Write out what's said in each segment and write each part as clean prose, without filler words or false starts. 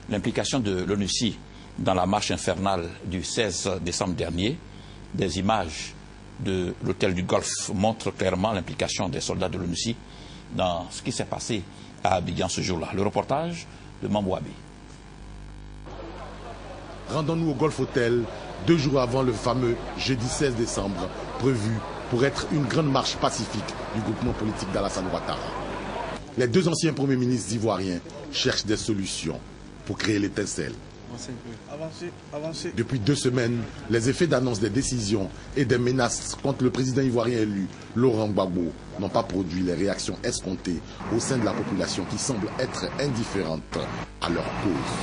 l'implication de l'ONUCI dans la marche infernale du 16 décembre dernier. Des images de l'hôtel du Golfe montrent clairement l'implication des soldats de l'ONUCI dans ce qui s'est passé à Abidjan ce jour-là. Le reportage de Mambouabi. Rendons-nous au Golf Hotel 2 jours avant le fameux jeudi 16 décembre, prévu pour être une grande marche pacifique du groupement politique d'Alassane Ouattara. Les 2 anciens premiers ministres ivoiriens cherchent des solutions pour créer l'étincelle. Depuis 2 semaines, les effets d'annonce des décisions et des menaces contre le président ivoirien élu, Laurent Gbagbo, n'ont pas produit les réactions escomptées au sein de la population qui semble être indifférente à leur cause.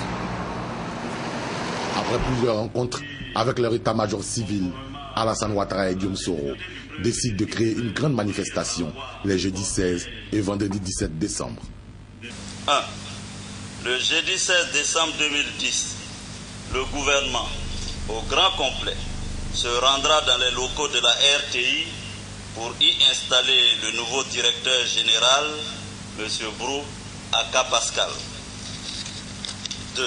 Après plusieurs rencontres avec leur état-major civil, Alassane Ouattara et Guillaume Soro décident de créer une grande manifestation les jeudis 16 et vendredi 17 décembre. 1. Le jeudi 16 décembre 2010, le gouvernement, au grand complet, se rendra dans les locaux de la RTI pour y installer le nouveau directeur général, M. Brou Aka Pascal. 2.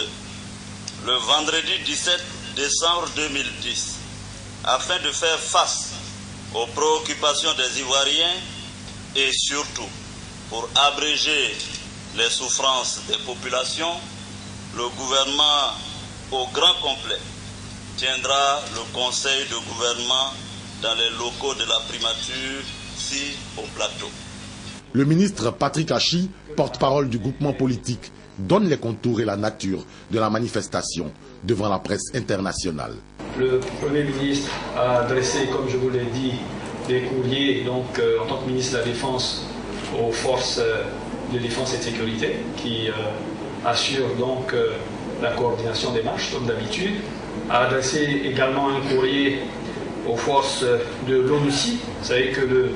Le vendredi 17 décembre 2010, afin de faire face aux préoccupations des Ivoiriens et surtout pour abréger les souffrances des populations, le gouvernement au grand complet tiendra le conseil de gouvernement dans les locaux de la primature, ici au plateau. Le ministre Patrick Hachi, porte-parole du groupement politique, donne les contours et la nature de la manifestation devant la presse internationale. Le Premier ministre a adressé, comme je vous l'ai dit, des courriers en tant que ministre de la Défense aux forces de défense et de sécurité qui assurent donc la coordination des marches comme d'habitude. A adressé également un courrier aux forces de l'ONUCI. Vous savez que le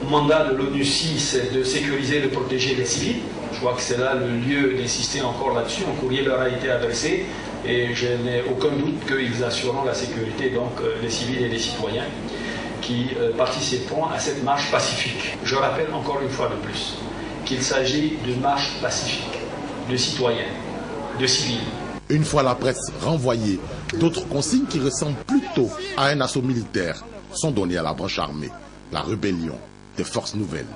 mandat de l'ONUCI, c'est de sécuriser et de protéger les civils. Je crois que c'est là le lieu d'insister encore là-dessus. Un courrier leur a été adressé et je n'ai aucun doute qu'ils assureront la sécurité des civils et des citoyens qui participeront à cette marche pacifique. Je rappelle encore une fois de plus qu'il s'agit d'une marche pacifique, de citoyens, de civils. Une fois la presse renvoyée, d'autres consignes qui ressemblent plutôt à un assaut militaire sont données à la branche armée, la rébellion des forces nouvelles.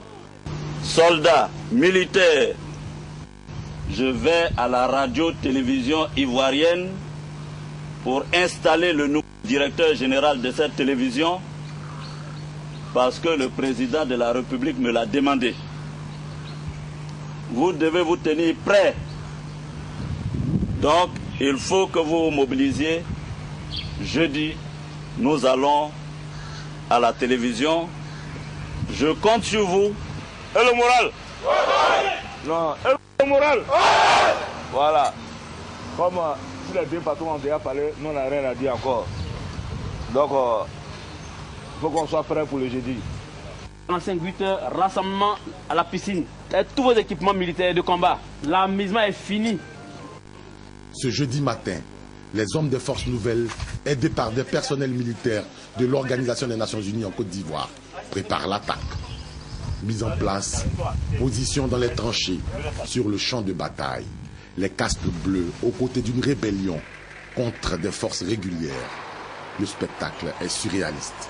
Soldats, militaires, je vais à la radio-télévision ivoirienne pour installer le nouveau directeur général de cette télévision parce que le président de la République me l'a demandé. Vous devez vous tenir prêts. Donc, il faut que vous vous mobilisiez. Jeudi, nous allons à la télévision. Je compte sur vous. Et le moral? Non, et le moral? Voilà. Comme si les 2 patrons ont déjà parlé, nous n'avons rien à dire encore. Donc, il faut qu'on soit prêt pour le jeudi. 45-8 heures, rassemblement à la piscine. Et tous vos équipements militaires de combat. L'amusement est fini. Ce jeudi matin, les hommes des forces nouvelles, aidés par des personnels militaires de l'Organisation des Nations Unies en Côte d'Ivoire, préparent l'attaque. Mise en place, position dans les tranchées, sur le champ de bataille. Les casques bleus aux côtés d'une rébellion contre des forces régulières. Le spectacle est surréaliste.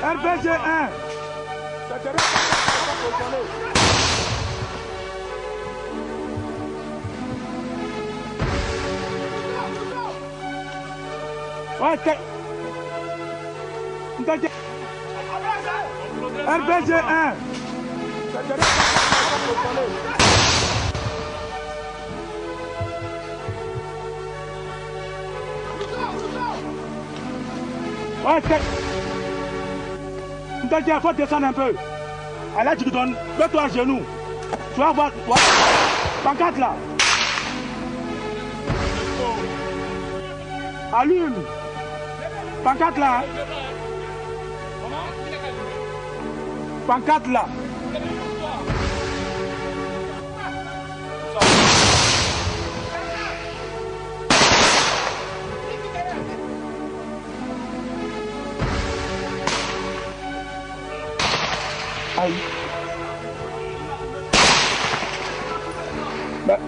RPG 1. RPG 1. Il faut descendre un peu. Allez, tu donnes, mets-toi à genoux. Tu vas voir, pancarte là. Allume. Pancarte là. Pancarte là. Aïe. Bah.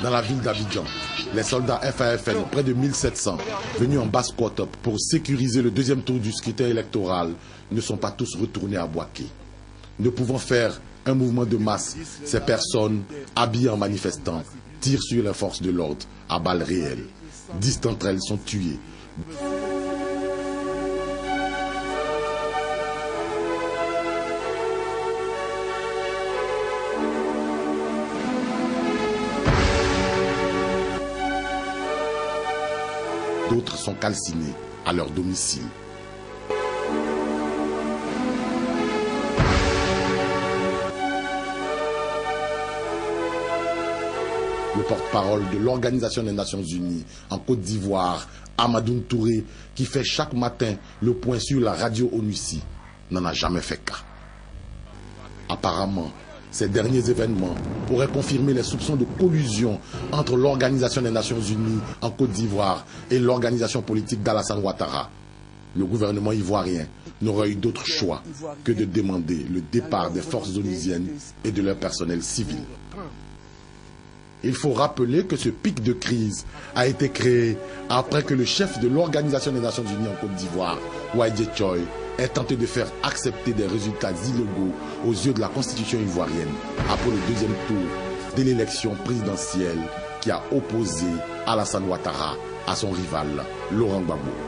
Dans la ville d'Abidjan, les soldats FAFN, près de 1700, venus en Basse-Côte pour sécuriser le deuxième tour du scrutin électoral, ne sont pas tous retournés à Bouaké. Ne pouvant faire un mouvement de masse, ces personnes, habillées en manifestants, tirent sur les forces de l'ordre à balles réelles. 10 d'entre elles sont tuées. D'autres sont calcinés à leur domicile. Le porte-parole de l'Organisation des Nations Unies en Côte d'Ivoire, Amadou Touré, qui fait chaque matin le point sur la radio ONUCI, n'en a jamais fait cas. Apparemment, ces derniers événements auraient confirmé les soupçons de collusion entre l'Organisation des Nations Unies en Côte d'Ivoire et l'organisation politique d'Alassane Ouattara. Le gouvernement ivoirien n'aurait eu d'autre choix que de demander le départ des forces onusiennes et de leur personnel civil. Il faut rappeler que ce pic de crise a été créé après que le chef de l'Organisation des Nations Unies en Côte d'Ivoire, Waïdje Choy, ait tenté de faire accepter des résultats illégaux aux yeux de la Constitution ivoirienne après le deuxième tour de l'élection présidentielle qui a opposé Alassane Ouattara à son rival Laurent Gbagbo.